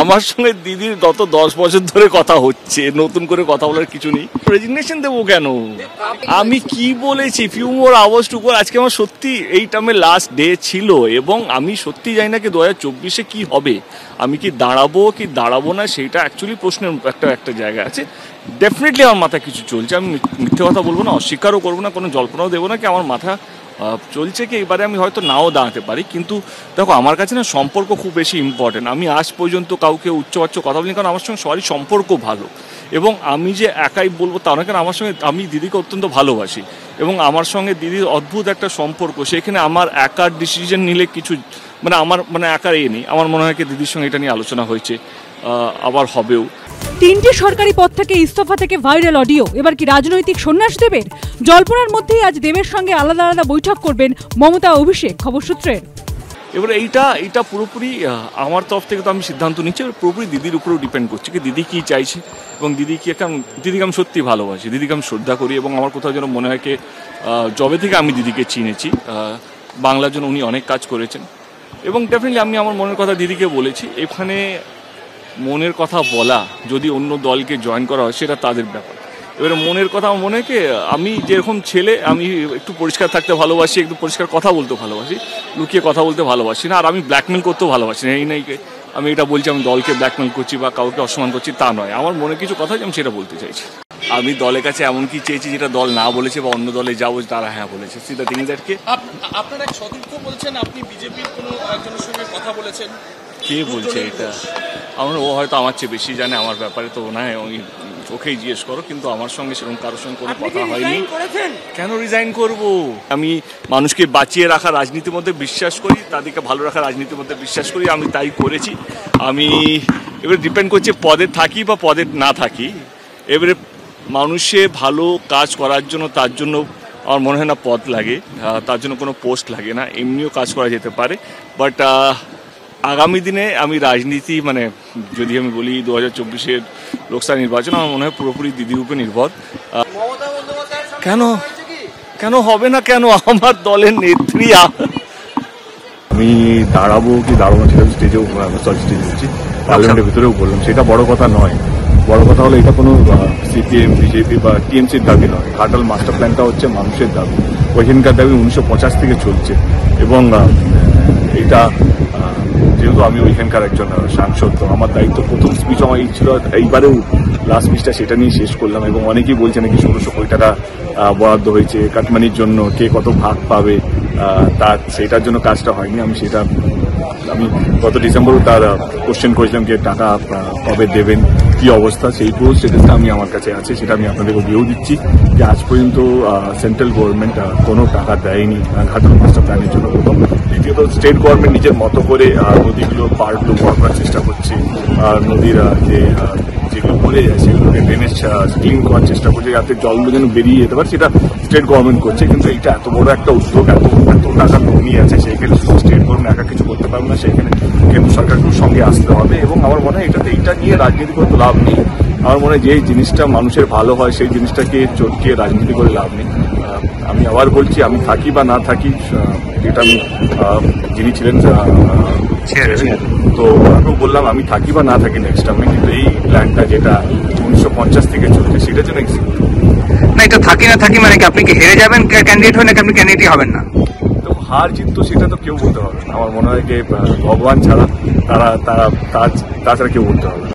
আমার সঙ্গে দিদির গত 10 বছর ধরে কথা হচ্ছে, নতুন করে কথা বলার কিছু নেই। রেজিগনেশন দেবো কেন? আমি কি বলেছি few more hours to go. আজকে আমার সত্যি এই টার্মের লাস্ট ডে ছিল এবং আমি সত্যি জানি না কি 2024-এ কি হবে, আমি কি দাঁড়াবো না, সেইটা অ্যাকচুয়ালি প্রশ্নের একটা জায়গা আছে। ডেফিনেটলি আমার মাথায় কিছু চলছে, আমি মিথ্যে কথা বলবো না, অস্বীকারও করবো না, কোনো জল্পনাও দেবো না কি আমার মাথা চলছে কি এবারে আমি হয়তো নাও দাঁড়াতে পারি। কিন্তু দেখো আমার কাছে না সম্পর্ক খুব বেশি ইম্পর্টেন্ট। আমি আজ পর্যন্ত কাউকে উচ্চবাচ্য কথা বলিনি, কারণ আমার সঙ্গে সবারই সম্পর্ক ভালো এবং আমি যে একাই বলবো তা না, কারণ আমার সঙ্গে আমি দিদিকে অত্যন্ত ভালোবাসি এবং আমার সঙ্গে দিদির অদ্ভুত একটা সম্পর্ক। সেখানে আমার একার ডিসিশন নিলে কিছু আমার একার নেই। আমার মনে হয় কি দিদির সঙ্গে এটা নিয়ে আলোচনা হয়েছে, আবার হবেও। 3টে সরকারি পদ থেকে ইস্তফা থেকে ভাইরাল অডিও, এবার কি রাজনৈতিক সন্ন্যাস দেবের? জল্পনার মধ্যেই আজ দেবের সঙ্গে আলাদা আলাদা বৈঠক করবেন মমতা অভিষেক, খবর সূত্রের। এবার এইটা পুরোপুরি আমার তরফ থেকে তো আমি সিদ্ধান্ত নিচ্ছি, এবার পুরোপুরি দিদির উপরেও ডিপেন্ড করছে কি দিদি কী চাইছে এবং দিদিকে আমি সত্যি ভালোবাসি, দিদিকে আমি শ্রদ্ধা করি এবং আমার কোথাও যেন মনে হয় কি যবে থেকে আমি দিদিকে চিনেছি, বাংলার জন্য উনি অনেক কাজ করেছেন এবং ডেফিনেটলি আমি আমার মনের কথা দিদিকে বলেছি। এখানে মনের কথা বলা যদি অন্য দলকে জয়েন করা হয় সেটা তাদের ব্যাপার। এবারে মনের কথা আমার মনে হয় কি আমি যেরকম ছেলে, আমি একটু পরিষ্কার থাকতে ভালোবাসি, একটু পরিষ্কার কথা বলতে ভালোবাসি, লুকিয়ে কথা বলতে ভালোবাসি না, আর আমি ব্ল্যাকমেল করতেও ভালোবাসি না। এই নাই আমি এটা বলছি আমি দলকে ব্ল্যাকমেল করছি বা কাউকে অসম্মান করছি, তা নয়। আমার মনে কিছু কথা আমি সেটা বলতে চাইছি। আমি দলের কাছে এমন কি চেয়েছি যেটা দল না বলেছে বা অন্য দলে যাবো তারা হ্যাঁ বলেছে। সিধা থিং দ্যাট কে আপনার এক সতীর্থ বলছেন আপনি বিজেপির কোনো একজনের সঙ্গে কথা বলেছেন। কে বলছে এটা? ও হয়তো আমার চেয়ে বেশি জানে আমার ব্যাপারে, তো না ওই ওকেই জিজ্ঞেস করো, কিন্তু আমার সঙ্গে সেরকম কারোর সঙ্গে কোনো কথা হয়নি। কেন রিজাইন করব? আমি মানুষকে বাঁচিয়ে রাখা রাজনীতির মধ্যে বিশ্বাস করি, তাদেরকে ভালো রাখা রাজনীতির মধ্যে বিশ্বাস করি, আমি তাই করেছি। আমি এবারে ডিপেন্ড করছে পদে থাকি বা পদে না থাকি। এবারে মানুষে ভালো কাজ করার জন্য তার জন্য আমার মনে হয় না পদ লাগে, তার জন্য কোনো পোস্ট লাগে না, এমনিও কাজ করা যেতে পারে। বাট আগামী দিনে আমি রাজনীতি যদি আমি বলি 2024-এর লোকসভা নির্বাচন আমার মনে হয় পুরোপুরি দিদির উপরে নির্ভর। কেন হবে না? কেন আমার দলের নেত্রী। আমি দাঁড়াবো কি দাঁড়াবো না সেটা স্টেজেও স্টেজে বলছি, পার্লামেন্টের ভিতরেও বললাম, সেটা বড় কথা নয়। বড় কথা হলো এটা কোনো সিপিএম বিজেপি বা টিএমসির দাবি নয়। ঘাটাল মাস্টার প্ল্যানটা হচ্ছে মানুষের দাবি, ওইখানকার দাবি 1950 থেকে চলছে এবং এটা যেহেতু আমি ওইখানকার একজন সাংসদ, তো আমার দায়িত্ব প্রথম স্পিচ আমার এই ছিল, এইবারেও লাস্ট স্পিচটা সেটা নিয়ে শেষ করলাম এবং অনেকেই বলছে নাকি 1600 কোটি টাকা বরাদ্দ হয়েছে কাটমানির জন্য, কে কত ভাগ পাবে, তার সেটার জন্য কাজটা হয়নি। আমি গত ডিসেম্বরও তার কোশ্চেন করেছিলাম যে টাকা কবে দেবেন, কি অবস্থা, সেই পুরো স্টেটাসটা আমার কাছে আছে, সেটা আমি আপনাদেরকে দিয়েও দিচ্ছি যে আজ পর্যন্ত সেন্ট্রাল গভর্নমেন্ট কোনো টাকা দেয়নি ঘাটাল মাস্টার প্ল্যানের জন্য। প্রথম, দ্বিতীয়ত স্টেট গভর্নমেন্ট নিজের মতো করে নদীগুলো পাড়গুলো বড় করার চেষ্টা করছে, নদীর যেগুলো পড়ে যায় সেগুলোকে ড্রেনেজ ক্লিন করার চেষ্টা করছে যাতে জলগুলো যেন বেরিয়ে যেতে পারে, সেটা স্টেট গভর্নমেন্ট করছে। কিন্তু এইটা এত বড় একটা উদ্যোগ, এত টাকা কমিয়ে আছে, সেইখানে শুধু স্টেট গভর্নমেন্ট একা কিছু করতে পারবে না, সেখানে কেন্দ্র সরকারকেও সঙ্গে আসতে হবে এবং আমার মনে হয় এটা নিয়ে রাজনীতি করে তো লাভ নেই। আমার মনে হয় যে জিনিসটা মানুষের ভালো হয় সেই জিনিসটাকে চটকিয়ে রাজনীতি করে লাভ নেই। আমি আবার বলছি, আমি থাকি বা না থাকি, এটা আমি যিনি ছিলেন তো ওনাকেও বললাম আমি থাকি বা না থাকি নেক্সট টাইমে, কিন্তু এই প্ল্যানটা যেটা 1950 থেকে চলছে সেটার জন্য না, এটা থাকি না থাকি মানে কি আপনি কি হেরে যাবেন ক্যান্ডিডেট হয়ে নাকি আপনি ক্যান্ডিডেটই হবেন না? তো হার জিত তো সেটা তো কেউ বলতে পারবে না। আমার মনে হয় যে ভগবান ছাড়া তাছাড়া কেউ বলতে পারবে না।